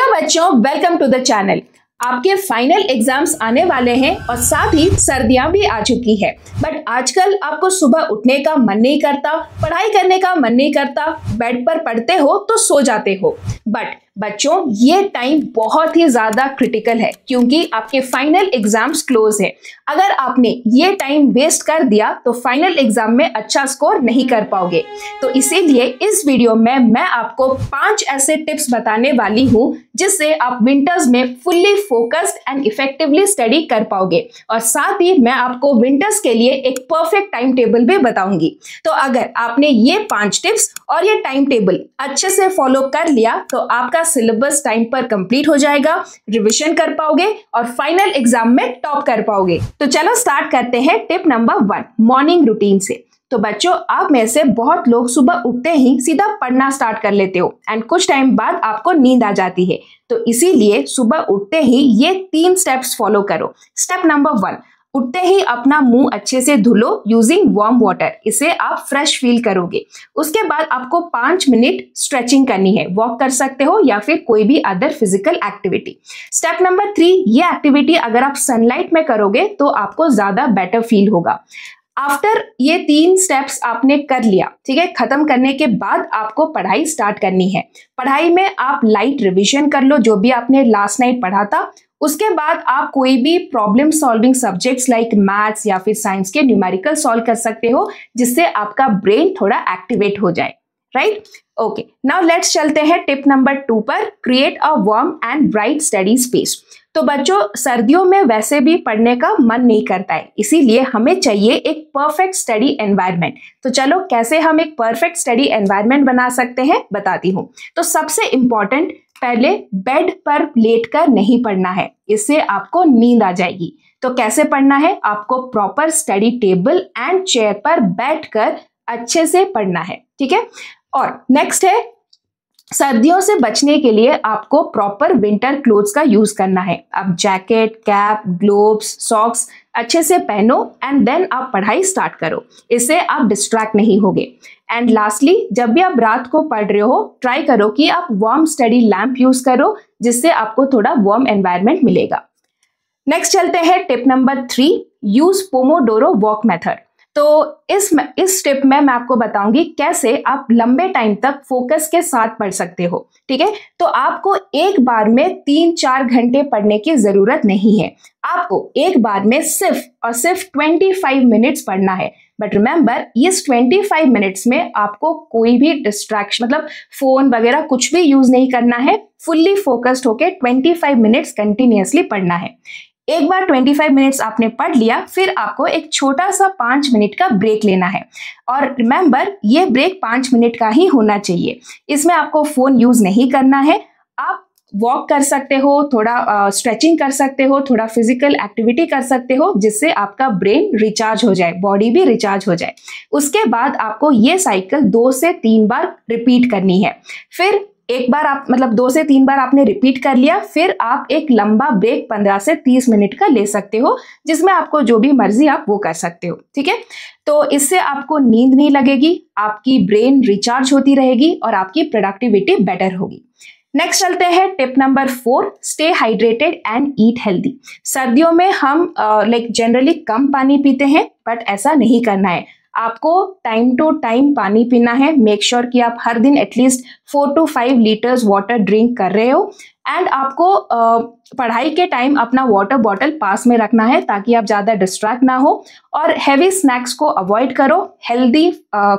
Hello बच्चों, welcome to the channel. आपके final exams आने वाले हैं और साथ ही सर्दियां भी आ चुकी है। बट आजकल आपको सुबह उठने का मन नहीं करता, पढ़ाई करने का मन नहीं करता, बेड पर पढ़ते हो तो सो जाते हो। बट बच्चों, ये टाइम बहुत ही ज्यादा क्रिटिकल है क्योंकि आपके फाइनल एग्जाम्स क्लोज है। अगर आपने ये टाइम वेस्ट कर दिया तो फाइनल एग्जाम में अच्छा स्कोर नहीं कर पाओगे। तो इसीलिए इस वीडियो में मैं आपको 5 ऐसे टिप्स बताने वाली हूँ जिससे आप विंटर्स में fully focused and effectively study कर पाओगे। और साथ ही मैं आपको विंटर्स के लिए एक परफेक्ट टाइम टेबल भी बताऊंगी। तो अगर आपने ये 5 टिप्स और ये टाइम टेबल अच्छे से फॉलो कर लिया तो आपका सिलेबस टाइम पर कंप्लीट हो जाएगा, रिवीजन कर पाओगे और फाइनल एग्जाम में टॉप कर पाओगे। तो चलो स्टार्ट करते हैं टिप नंबर 1, मॉर्निंग रूटीन से। तो बच्चों, आप में से बहुत लोग सुबह उठते ही सीधा पढ़ना स्टार्ट कर लेते हो एंड कुछ टाइम बाद आपको नींद आ जाती है। तो इसीलिए सुबह उठते ही ये 3 स्टेप्स फॉलो करो। स्टेप नंबर 1, उठते ही अपना मुंह अच्छे से धुलो यूजिंग वार्म वाटर। इससे आप फ्रेश फील करोगे। उसके बाद आपको 5 मिनट स्ट्रेचिंग करनी है। वॉक कर सकते हो या फिर कोई भी other physical activity. Step number 3, ये एक्टिविटी अगर आप सनलाइट में करोगे तो आपको ज्यादा बेटर फील होगा। आफ्टर ये 3 स्टेप्स आपने कर लिया, ठीक है, खत्म करने के बाद आपको पढ़ाई स्टार्ट करनी है। पढ़ाई में आप लाइट रिवीजन कर लो जो भी आपने लास्ट नाइट पढ़ा था। उसके बाद आप कोई भी problem solving subjects like maths या फिर साइंस के न्यूमेरिकल सॉल्व कर सकते हो जिससे आपका ब्रेन थोड़ा एक्टिवेट हो जाए, राइट? ओके, नाउ लेट्स चलते हैं टिप नंबर 2 पर, create a warm and bright study space. तो बच्चों, सर्दियों में वैसे भी पढ़ने का मन नहीं करता है, इसीलिए हमें चाहिए एक परफेक्ट स्टडी एनवायरनमेंट। तो चलो कैसे हम एक परफेक्ट स्टडी एनवायरनमेंट बना सकते हैं बताती हूँ। तो सबसे इंपॉर्टेंट, पहले बेड पर लेटकर नहीं पढ़ना है, इससे आपको नींद आ जाएगी। तो कैसे पढ़ना है? आपको proper study table and chair पर बैठकर अच्छे से पढ़ना है, ठीक है। और नेक्स्ट है, सर्दियों से बचने के लिए आपको प्रॉपर विंटर क्लोथ्स का यूज करना है। आप जैकेट, कैप, ग्लोव्स, सॉक्स अच्छे से पहनो एंड देन आप पढ़ाई स्टार्ट करो। इससे आप डिस्ट्रैक्ट नहीं होगे। एंड लास्टली, जब भी आप रात को पढ़ रहे हो ट्राई करो कि आप वार्म स्टडी लैम्प यूज करो जिससे आपको थोड़ा वार्म एनवायरनमेंट मिलेगा। नेक्स्ट चलते हैं tip number 3, use Pomodoro walk method. तो इस टिप में मैं आपको बताऊंगी कैसे आप लंबे टाइम तक फोकस के साथ पढ़ सकते हो, ठीक है। तो आपको एक बार में 3-4 घंटे पढ़ने की जरूरत नहीं है। आपको एक बार में सिर्फ और सिर्फ 25 मिनट्स पढ़ना है। बट रिमेंबर, इस 25 मिनट्स में आपको कोई भी डिस्ट्रैक्शन मतलब फोन वगैरह कुछ भी यूज नहीं करना है। फुल्ली फोकस्ड होके 25 मिनट्स कंटिन्यूअसली पढ़ना है। एक बार 25 मिनट्स आपने पढ़ लिया, फिर आपको एक छोटा सा 5 मिनट का ब्रेक लेना है। और रिमेंबर, ये ब्रेक 5 मिनट का ही होना चाहिए। इसमें आपको फोन यूज नहीं करना है। आप वॉक कर सकते हो, थोड़ा स्ट्रेचिंग कर सकते हो, थोड़ा फिजिकल एक्टिविटी कर सकते हो जिससे आपका ब्रेन रिचार्ज हो जाए, बॉडी भी रिचार्ज हो जाए। उसके बाद आपको ये साइकिल 2 से 3 बार रिपीट करनी है। फिर एक बार आप 2 से 3 बार आपने रिपीट कर लिया, फिर आप एक लंबा ब्रेक 15 से 30 मिनट का ले सकते हो जिसमें आपको जो भी मर्जी आप वो कर सकते हो, ठीक है। तो इससे आपको नींद नहीं लगेगी, आपकी ब्रेन रिचार्ज होती रहेगी और आपकी प्रोडक्टिविटी बेटर होगी। नेक्स्ट चलते हैं tip number 4, stay hydrated and eat healthy. सर्दियों में हम जनरली कम पानी पीते हैं, बट ऐसा नहीं करना है। आपको टाइम टू टाइम पानी पीना है। मेक श्योर कि आप हर दिन at least 4 to 5 litres water drink कर रहे हो। एंड आपको पढ़ाई के टाइम अपना वाटर बॉटल पास में रखना है ताकि आप ज़्यादा डिस्ट्रैक्ट ना हो। और हैवी स्नैक्स को अवॉइड करो, हेल्दी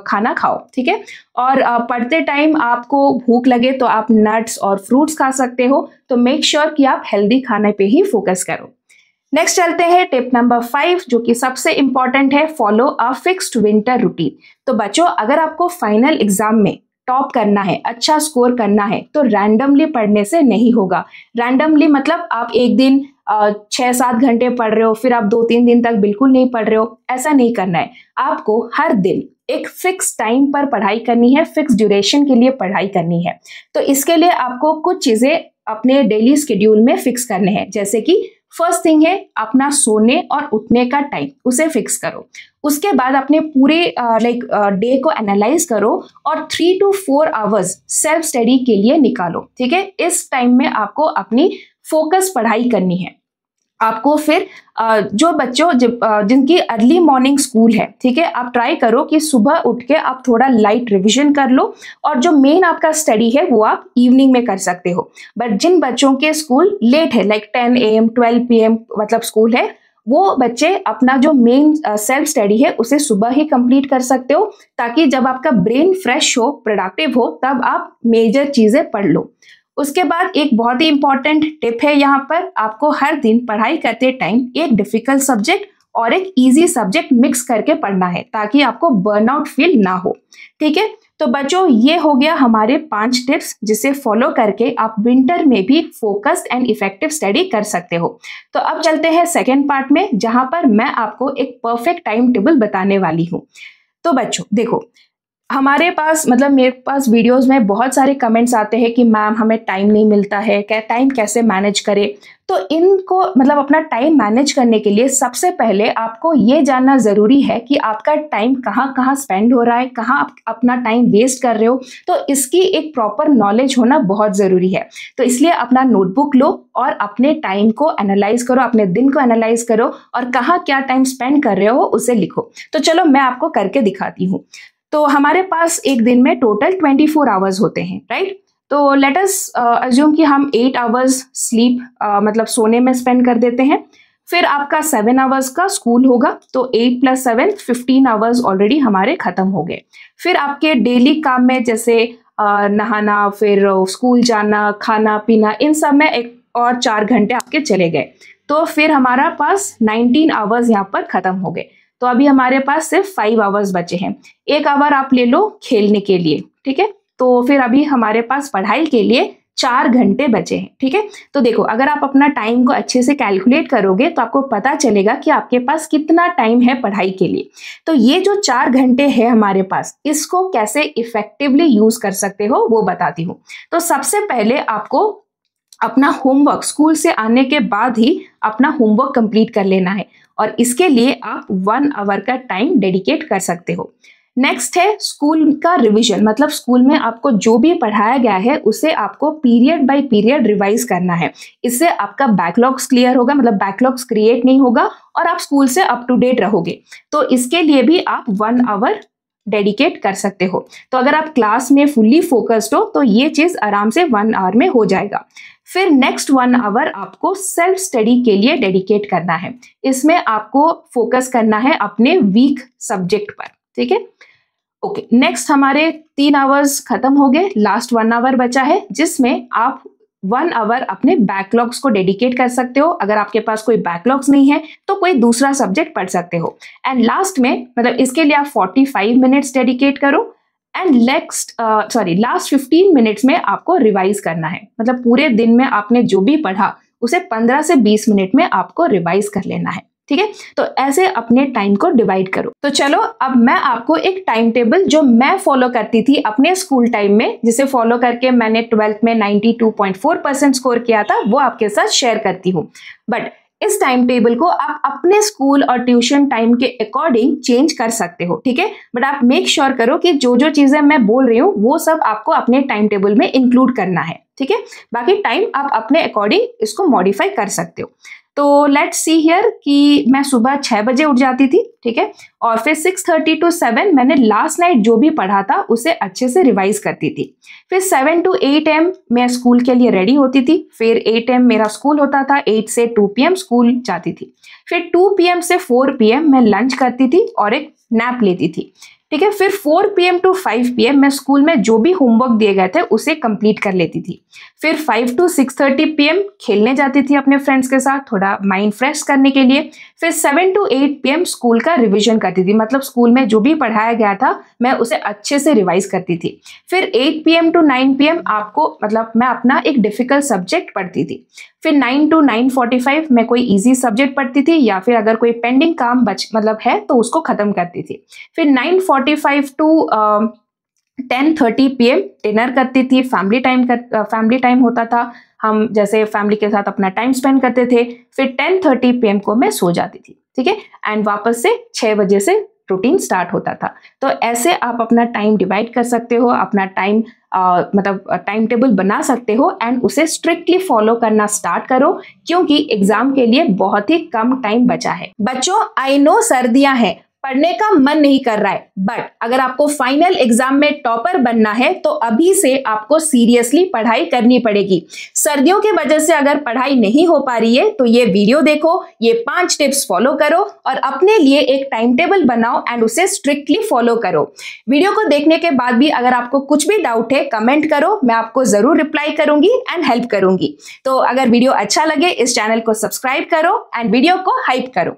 खाना खाओ, ठीक है। और पढ़ते टाइम आपको भूख लगे तो आप नट्स और फ्रूट्स खा सकते हो। तो मेक श्योर कि आप हेल्दी खाने पे ही फोकस करो। नेक्स्ट चलते हैं टिप नंबर 5 जो कि सबसे इंपॉर्टेंट है, follow a fixed winter routine. तो बच्चों, अगर आपको फाइनल एग्जाम में टॉप करना है, अच्छा स्कोर करना है, तो रैंडमली पढ़ने से नहीं होगा। रैंडमली मतलब आप एक दिन 6-7 घंटे पढ़ रहे हो, फिर आप 2-3 दिन तक बिल्कुल नहीं पढ़ रहे हो, ऐसा नहीं करना है। आपको हर दिन एक फिक्स टाइम पर पढ़ाई करनी है, फिक्स ड्यूरेशन के लिए पढ़ाई करनी है। तो इसके लिए आपको कुछ चीजें अपने डेली शेड्यूल में फिक्स करने हैं, जैसे कि फर्स्ट थिंग है अपना सोने और उठने का टाइम, उसे फिक्स करो। उसके बाद अपने पूरे डे को एनालाइज करो और 3 to 4 आवर्स सेल्फ स्टडी के लिए निकालो, ठीक है। इस टाइम में आपको अपनी फोकस पढ़ाई करनी है। आपको फिर जो बच्चों जिनकी अर्ली मॉर्निंग स्कूल है, ठीक है, आप ट्राई करो कि सुबह उठ के आप थोड़ा लाइट रिवीजन कर लो और जो मेन आपका स्टडी है वो आप इवनिंग में कर सकते हो। बट जिन बच्चों के स्कूल लेट है, लाइक 10 AM 12 PM मतलब स्कूल है, वो बच्चे अपना जो मेन सेल्फ स्टडी है उसे सुबह ही कंप्लीट कर सकते हो, ताकि जब आपका ब्रेन फ्रेश हो, प्रोडक्टिव हो, तब आप मेजर चीजें पढ़ लो। उसके बाद एक बहुत ही इंपॉर्टेंट टिप है यहाँ पर, आपको हर दिन पढ़ाई करते टाइम एक डिफिकल्ट सब्जेक्ट और एक इजी सब्जेक्ट मिक्स करके पढ़ना है, ताकि आपको बर्नआउट फील ना हो, ठीक है। तो बच्चों, ये हो गया हमारे 5 टिप्स, जिसे फॉलो करके आप विंटर में भी फोकस्ड एंड इफेक्टिव स्टडी कर सकते हो। तो अब चलते हैं सेकेंड पार्ट में, जहां पर मैं आपको एक परफेक्ट टाइम टेबल बताने वाली हूँ। तो बच्चों देखो, हमारे पास मतलब मेरे पास वीडियोस में बहुत सारे कमेंट्स आते हैं कि मैम हमें टाइम नहीं मिलता है, क्या टाइम कैसे मैनेज करें। तो इनको मतलब अपना टाइम मैनेज करने के लिए सबसे पहले आपको ये जानना ज़रूरी है कि आपका टाइम कहाँ कहाँ स्पेंड हो रहा है, कहाँ आप अपना टाइम वेस्ट कर रहे हो। तो इसकी एक प्रॉपर नॉलेज होना बहुत ज़रूरी है। तो इसलिए अपना नोटबुक लो और अपने टाइम को एनालाइज करो, अपने दिन को एनालाइज करो और कहाँ क्या टाइम स्पेंड कर रहे हो उसे लिखो। तो चलो मैं आपको करके दिखाती हूँ। तो हमारे पास एक दिन में टोटल 24 आवर्स होते हैं, राइट। तो लेट अस अज्यूम कि हम 8 आवर्स स्लीप मतलब सोने में स्पेंड कर देते हैं। फिर आपका 7 आवर्स का स्कूल होगा, तो 8 + 7 15 आवर्स ऑलरेडी हमारे खत्म हो गए। फिर आपके डेली काम में जैसे नहाना, फिर स्कूल जाना, खाना पीना, इन सब में एक और 4 घंटे आपके चले गए। तो फिर हमारा पास 19 आवर्स यहाँ पर खत्म हो गए। तो अभी हमारे पास सिर्फ 5 आवर्स बचे हैं। 1 आवर आप ले लो खेलने के लिए, ठीक है। तो फिर अभी हमारे पास पढ़ाई के लिए 4 घंटे बचे हैं, ठीक है। तो देखो, अगर आप अपना टाइम को अच्छे से कैलकुलेट करोगे तो आपको पता चलेगा कि आपके पास कितना टाइम है पढ़ाई के लिए। तो ये जो 4 घंटे है हमारे पास, इसको कैसे इफेक्टिवली यूज कर सकते हो वो बताती हूँ। तो सबसे पहले आपको अपना होमवर्क स्कूल से आने के बाद ही अपना होमवर्क कंप्लीट कर लेना है, और इसके लिए आप 1 आवर का टाइम डेडिकेट कर सकते हो। नेक्स्ट है स्कूल का रिवीजन, मतलब स्कूल में आपको जो भी पढ़ाया गया है उसे आपको पीरियड बाय पीरियड रिवाइज करना है। इससे आपका बैकलॉग्स क्लियर होगा, मतलब बैकलॉग्स क्रिएट नहीं होगा और आप स्कूल से अप टू डेट रहोगे। तो इसके लिए भी आप 1 आवर डेडिकेट कर सकते हो। तो अगर आप क्लास में फुल्ली फोकस्ड हो तो ये चीज़ आराम से 1 आवर में हो जाएगा। फिर नेक्स्ट 1 आवर आपको सेल्फ स्टडी के लिए डेडिकेट करना है। इसमें आपको फोकस करना है अपने वीक सब्जेक्ट पर, ठीक है। ओके, नेक्स्ट हमारे 3 आवर्स खत्म हो गए, लास्ट 1 आवर बचा है, जिसमें आप 1 आवर अपने बैकलॉग्स को डेडिकेट कर सकते हो। अगर आपके पास कोई बैकलॉग्स नहीं है तो कोई दूसरा सब्जेक्ट पढ़ सकते हो। एंड लास्ट में मतलब इसके लिए आप 45 मिनट्स डेडिकेट करो एंड लास्ट 15 मिनट्स में आपको रिवाइज करना है। मतलब पूरे दिन में आपने जो भी पढ़ा उसे 15 से 20 मिनट में आपको रिवाइज कर लेना है, ठीक है। तो ऐसे अपने टाइम को डिवाइड करो। तो चलो अब मैं आपको एक टाइम टेबल जो मैं फॉलो करती थी अपने स्कूल टाइम में, जिसे फॉलो करके मैंने 12th में 92.4% स्कोर किया था, वो आपके साथ शेयर करती हूँ। बट इस टाइम टेबल को आप अपने स्कूल और ट्यूशन टाइम के अकॉर्डिंग चेंज कर सकते हो, ठीक है। बट आप मेक श्योर करो कि जो जो चीजें मैं बोल रही हूँ वो सब आपको अपने टाइम टेबल में इंक्लूड करना है, ठीक है। बाकी टाइम आप अपने अकॉर्डिंग इसको मॉडिफाई कर सकते हो। तो लेट्स सी हियर कि मैं सुबह 6 बजे उठ जाती थी, ठीक है, और फिर 6:30 to 7 मैंने लास्ट नाइट जो भी पढ़ा था उसे अच्छे से रिवाइज करती थी। फिर 7 to 8 AM मैं स्कूल के लिए रेडी होती थी। फिर 8 AM मेरा स्कूल होता था, 8 से 2 PM स्कूल जाती थी। फिर 2 PM से 4 PM मैं लंच करती थी और एक नैप लेती थी, ठीक है। फिर 4 PM to 5 PM मैं स्कूल में जो भी होमवर्क दिए गए थे उसे कंप्लीट कर लेती थी। फिर 5 to 6:30 PM खेलने जाती थी अपने फ्रेंड्स के साथ, थोड़ा माइंड फ्रेश करने के लिए। फिर 7 to 8 PM स्कूल का रिवीजन करती थी, मतलब स्कूल में जो भी पढ़ाया गया था मैं उसे अच्छे से रिवाइज करती थी। फिर 8 PM to 9 PM आपको मतलब मैं अपना एक डिफिकल्ट सब्जेक्ट पढ़ती थी। फिर 9 to 9:45 मैं कोई इजी सब्जेक्ट पढ़ती थी, या फिर अगर कोई पेंडिंग काम है तो उसको खत्म करती थी। फिर 9:45 to 10:30 PM डिनर करती थी, फैमिली टाइम होता था। हम जैसे फैमिली के साथ अपना टाइम स्पेंड करते थे, फिर 10:30 PM को मैं सो जाती थी, ठीक है, एंड वापस से 6 बजे से रूटीन स्टार्ट होता था। तो ऐसे आप अपना टाइम डिवाइड कर सकते हो, अपना टाइम मतलब टाइम टेबल बना सकते हो एंड उसे स्ट्रिक्टली फॉलो करना स्टार्ट करो, क्योंकि एग्जाम के लिए बहुत ही कम टाइम बचा है। बच्चों, आई नो सर्दियां हैं, पढ़ने का मन नहीं कर रहा है, बट अगर आपको फाइनल एग्जाम में टॉपर बनना है तो अभी से आपको सीरियसली पढ़ाई करनी पड़ेगी। सर्दियों की वजह से अगर पढ़ाई नहीं हो पा रही है तो ये वीडियो देखो, ये 5 टिप्स फॉलो करो और अपने लिए एक टाइम टेबल बनाओ एंड उसे स्ट्रिक्टली फॉलो करो। वीडियो को देखने के बाद भी अगर आपको कुछ भी डाउट है कमेंट करो, मैं आपको जरूर रिप्लाई करूंगी एंड हेल्प करूंगी। तो अगर वीडियो अच्छा लगे इस चैनल को सब्सक्राइब करो एंड वीडियो को हाइप करो।